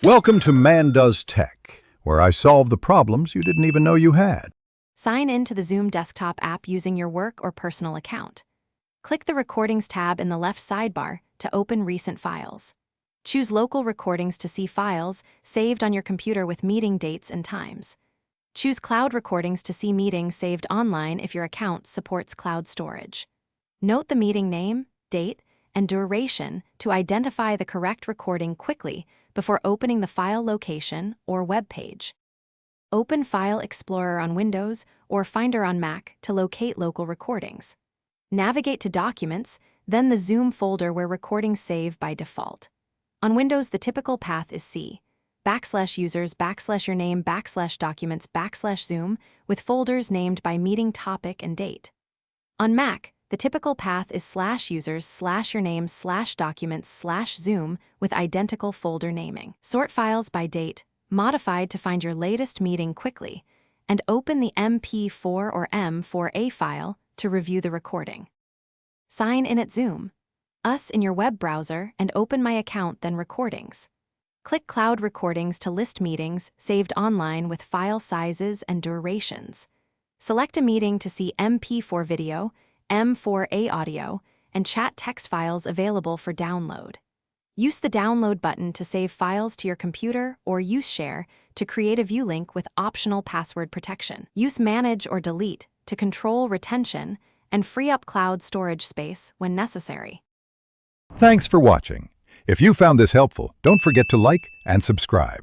Welcome to Man Does Tech, where I solve the problems you didn't even know you had. Sign in to the Zoom desktop app using your work or personal account. Click the Recordings tab in the left sidebar to open recent files. Choose Local Recordings to see files saved on your computer with meeting dates and times. Choose Cloud Recordings to see meetings saved online if your account supports cloud storage. Note the meeting name, date, and duration to identify the correct recording quickly before opening the file location or web page. Open File Explorer on Windows or Finder on Mac to locate local recordings. Navigate to Documents, then the Zoom folder where recordings save by default. On Windows, the typical path is C, /users, /your name, /documents, /zoom, with folders named by meeting topic and date. On Mac, the typical path is /users, /your name, /documents, /zoom, with identical folder naming. Sort files by date, modified to find your latest meeting quickly, and open the MP4 or M4A file to review the recording. Sign in at Zoom, Us in your web browser, and open My Account, then Recordings. Click Cloud Recordings to list meetings saved online with file sizes and durations. Select a meeting to see MP4 video, M4A audio, and chat text files available for download. Use the Download button to save files to your computer or use Share to create a view link with optional password protection. Use Manage or Delete to control retention and free up cloud storage space when necessary. Thanks for watching. If you found this helpful, don't forget to like and subscribe.